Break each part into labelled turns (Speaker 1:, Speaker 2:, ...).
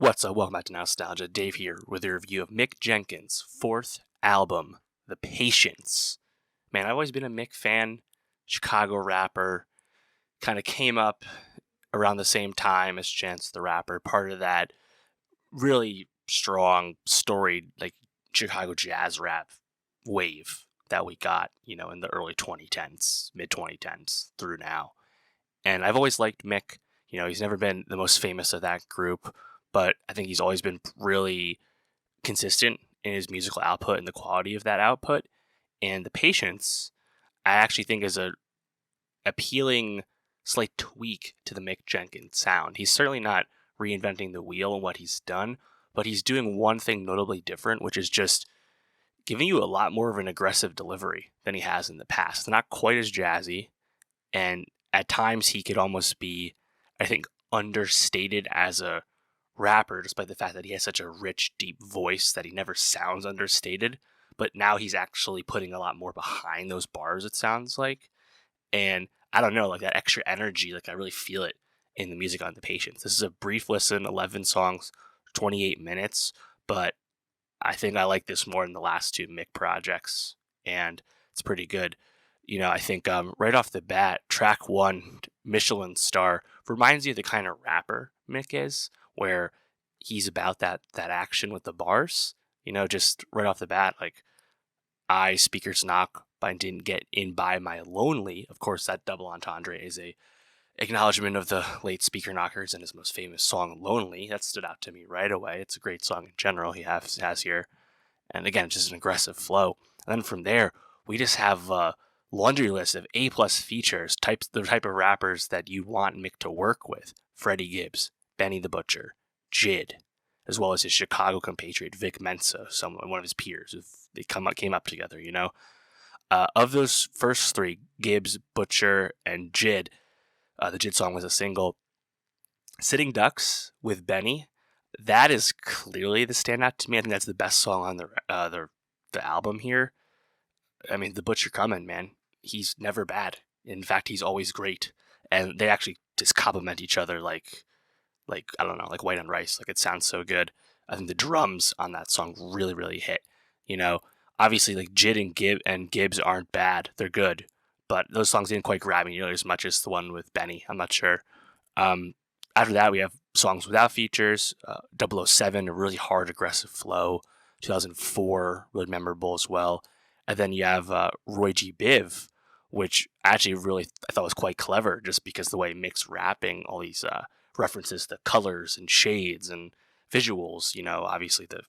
Speaker 1: What's up? Welcome back to Nowstalgia. Dave here with a review of Mick Jenkins' fourth album, The Patience. Man, I've always been a Mick fan, Chicago rapper. Kind of came up around the same time as Chance the Rapper. Part of that really strong, storied, Chicago jazz rap wave that we got, in the early 2010s, mid 2010s through now. And I've always liked Mick. He's never been the most famous of that group, but I think he's always been really consistent in his musical output and the quality of that output. And The Patience, I actually think is a appealing slight tweak to the Mick Jenkins sound. He's certainly not reinventing the wheel in what he's done, but he's doing one thing notably different, which is just giving you a lot more of an aggressive delivery than he has in the past. It's not quite as jazzy, and at times he could almost be, I think, understated as a rapper, despite the fact that he has such a rich, deep voice that he never sounds understated. But now he's actually putting a lot more behind those bars, it sounds like. And I don't know, like that extra energy, I really feel it in the music on The Patience. This is a brief listen, 11 songs, 28 minutes, but I think I like this more than the last two Mick projects, and it's pretty good. I think right off the bat, track one, Michelin Star, reminds you of the kind of rapper Mick is, where he's about that action with the bars. Just right off the bat, I speakers knock, but I didn't get in by my lonely. Of course, that double entendre is a acknowledgement of the late Speaker Knockers and his most famous song, Lonely. That stood out to me right away. It's a great song in general he has here. And again, it's just an aggressive flow. And then from there, we just have a laundry list of A-plus features, the type of rappers that you want Mick to work with. Freddie Gibbs, Benny the Butcher, Jid, as well as his Chicago compatriot, Vic Mensa, one of his peers. They came up together, Of those first three, Gibbs, Butcher, and Jid, the Jid song was a single. Sitting Ducks with Benny, that is clearly the standout to me. I think that's the best song on the album here. I mean, the Butcher coming, man. He's never bad. In fact, he's always great. And they actually just complement each other like I don't know, like white on rice. It sounds so good. I think the drums on that song really, really hit. Obviously, Jid and Gibbs aren't bad. They're good. But those songs didn't quite grab me nearly as much as the one with Benny. I'm not sure. After that, we have songs without features. 007, a really hard, aggressive flow. 2004, really memorable as well. And then you have Roy G. Biv, which actually really I thought was quite clever, just because the way Mick's rapping all these references to colors and shades and visuals. Obviously the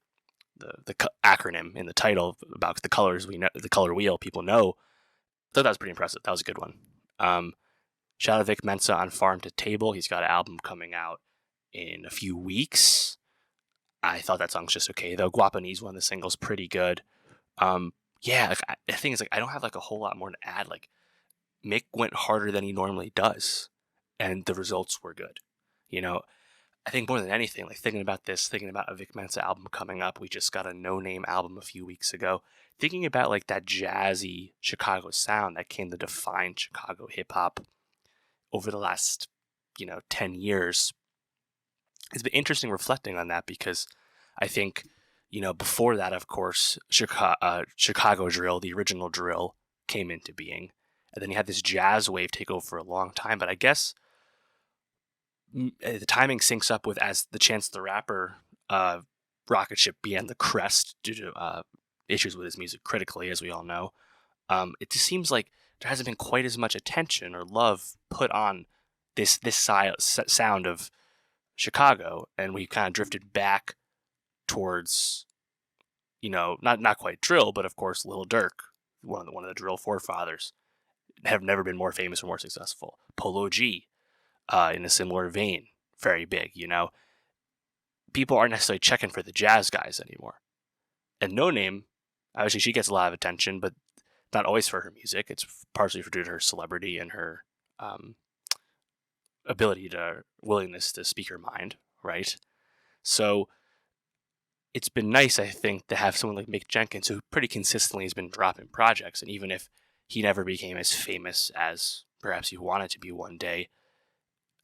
Speaker 1: acronym in the title about the colors, we know, the color wheel, people know. I thought that was pretty impressive. That was a good one. Shout out Vic Mensa on Farm to Table. He's got an album coming out in a few weeks. I thought that song's just okay, though. Guapanese, one of the singles, pretty good. The thing is, I don't have a whole lot more to add. Mick went harder than he normally does, and the results were good. I think more than anything, thinking about a Vic Mensa album coming up. We just got a No Name album a few weeks ago. Thinking about that jazzy Chicago sound that came to define Chicago hip hop over the last 10 years. It's been interesting reflecting on that, because I think before that, of course, Chicago drill, the original drill, came into being, and then you had this jazz wave take over for a long time. But I guess the timing syncs up with as the Chance the Rapper rocket ship began the crest due to issues with his music critically, as we all know. It just seems like there hasn't been quite as much attention or love put on this sound of Chicago, and we kind of drifted back towards, not quite drill, but of course Lil Durk, one of the drill forefathers, have never been more famous or more successful. Polo G, in a similar vein, very big. People aren't necessarily checking for the jazz guys anymore. And No Name, obviously she gets a lot of attention, but not always for her music. It's partially due to her celebrity and her willingness to speak her mind, right? So it's been nice, I think, to have someone like Mick Jenkins, who pretty consistently has been dropping projects, and even if he never became as famous as perhaps he wanted to be one day,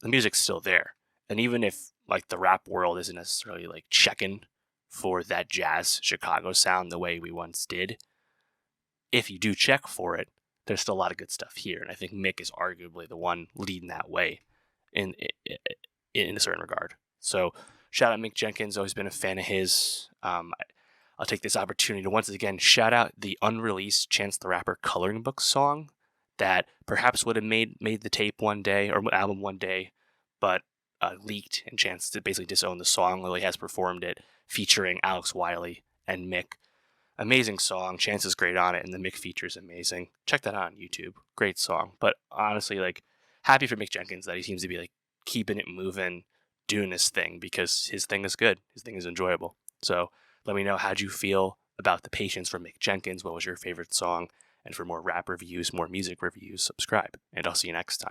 Speaker 1: the music's still there. And even if like the rap world isn't necessarily like checking for that jazz Chicago sound the way we once did. If you do check for it, there's still a lot of good stuff here, and I think Mick is arguably the one leading that way in a certain regard. So shout out Mick Jenkins. Always been a fan of his. I'll take this opportunity to once again shout out the unreleased Chance the Rapper coloring book song that perhaps would have made the tape one day or album one day, but leaked, and Chance basically disowned the song. Lily has performed it featuring Alex Wiley and Mick. Amazing song. Chance is great on it, and the Mick feature is amazing. Check that out on YouTube. Great song. But honestly, like, happy for Mick Jenkins that he seems to be like keeping it moving, doing his thing, because his thing is good. His thing is enjoyable. So let me know, how'd you feel about the Patience from Mick Jenkins? What was your favorite song? And for more rap reviews, more music reviews, subscribe. And I'll see you next time.